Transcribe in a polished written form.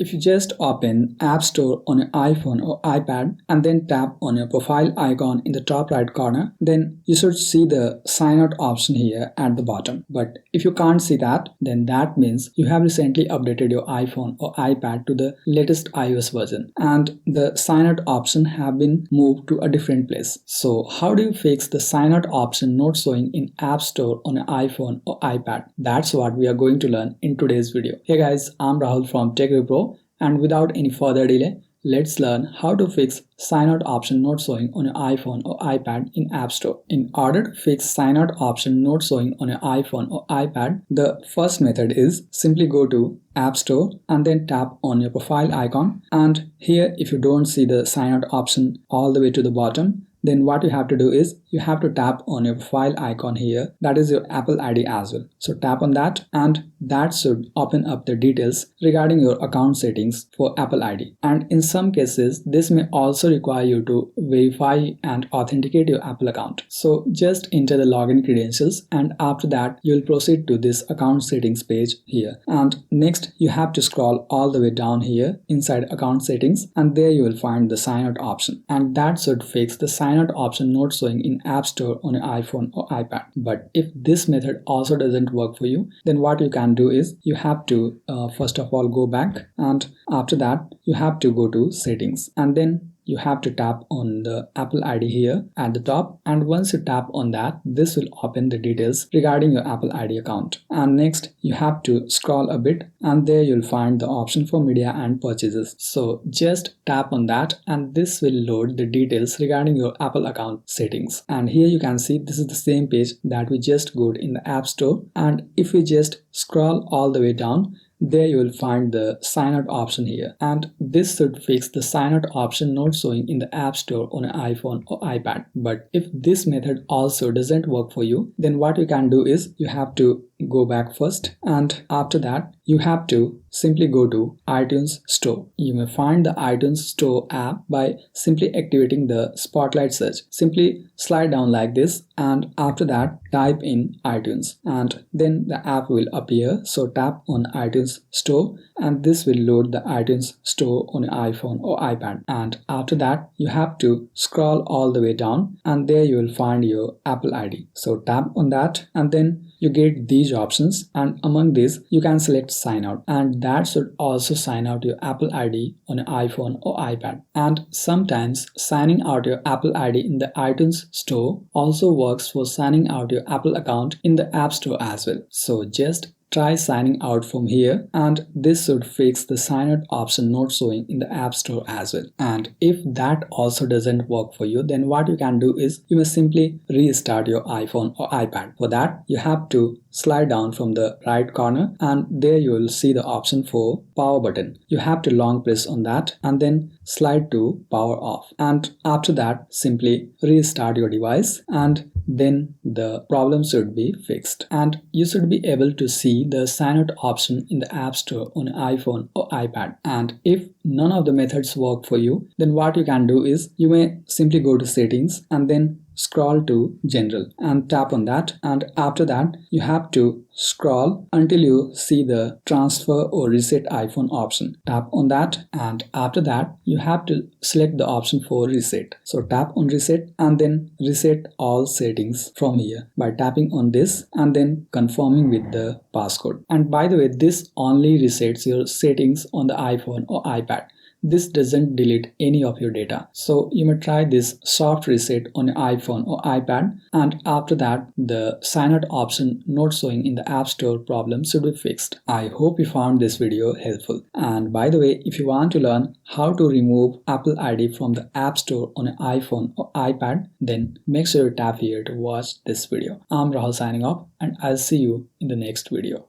If you just open App Store on your iPhone or iPad and then tap on your profile icon in the top right corner, then you should see the sign out option here at the bottom. But if you can't see that, then that means you have recently updated your iPhone or iPad to the latest iOS version and the sign out option have been moved to a different place. So how do you fix the sign out option not showing in App Store on your iPhone or iPad? That's what we are going to learn in today's video. Hey guys, I'm Rahul from Tech Pro. And without any further delay, let's learn how to fix sign out option not showing on your iPhone or iPad in App Store. In order to fix sign out option not showing on your iPhone or iPad, the first method is simply go to App Store and then tap on your profile icon. And here, if you don't see the sign out option all the way to the bottom, then what you have to do is you have to tap on your profile icon here, that is your Apple ID as well. So tap on that and that should open up the details regarding your account settings for Apple ID. And in some cases this may also require you to verify and authenticate your Apple account. So just enter the login credentials and after that you will proceed to this account settings page here. And next you have to scroll all the way down here inside account settings and there you will find the sign out option, and that should fix the sign out option not showing in App Store on your iPhone or iPad. But if this method also doesn't work for you, then what you can do is you have to first of all go back, and after that you have to go to settings and then you have to tap on the Apple ID here at the top, and once you tap on that, this will open the details regarding your Apple ID account. And next you have to scroll a bit and there you'll find the option for media and purchases. So just tap on that and this will load the details regarding your Apple account settings. And here you can see this is the same page that we just got in the App Store, and if we just scroll all the way down, there you will find the sign out option here, and this should fix the sign out option not showing in the App Store on an iPhone or iPad. But if this method also doesn't work for you, then what you can do is you have to go back first, and after that you have to simply go to iTunes Store. You may find the iTunes Store app by simply activating the spotlight search. Simply slide down like this and after that type in iTunes and then the app will appear. So tap on iTunes Store and this will load the iTunes Store on your iPhone or iPad, and after that you have to scroll all the way down and there you will find your Apple ID. So tap on that and then you get these options, and among these you can select sign out, and that should also sign out your Apple ID on your iPhone or iPad. And sometimes signing out your Apple ID in the iTunes Store also works for signing out your Apple account in the App Store as well. So just try signing out from here and this should fix the sign out option not showing in the App Store as well. And if that also doesn't work for you, then what you can do is you may simply restart your iPhone or iPad. For that you have to slide down from the right corner and there you will see the option for power button. You have to long press on that and then slide to power off, and after that simply restart your device and then the problem should be fixed and you should be able to see the sign out option in the App Store on iPhone or iPad. And if none of the methods work for you, then what you can do is you may simply go to settings and then scroll to general and tap on that, and after that you have to scroll until you see the transfer or reset iPhone option. Tap on that and after that you have to select the option for reset. So tap on reset and then reset all settings from here by tapping on this and then confirming with the passcode. And by the way, this only resets your settings on the iPhone or iPad. This doesn't delete any of your data. So you may try this soft reset on your iPhone or iPad, and after that the sign out option not showing in the App Store problem should be fixed. I hope you found this video helpful. And by the way, if you want to learn how to remove Apple ID from the App Store on an iPhone or iPad, then make sure you tap here to watch this video. I'm Rahul signing off and I'll see you in the next video.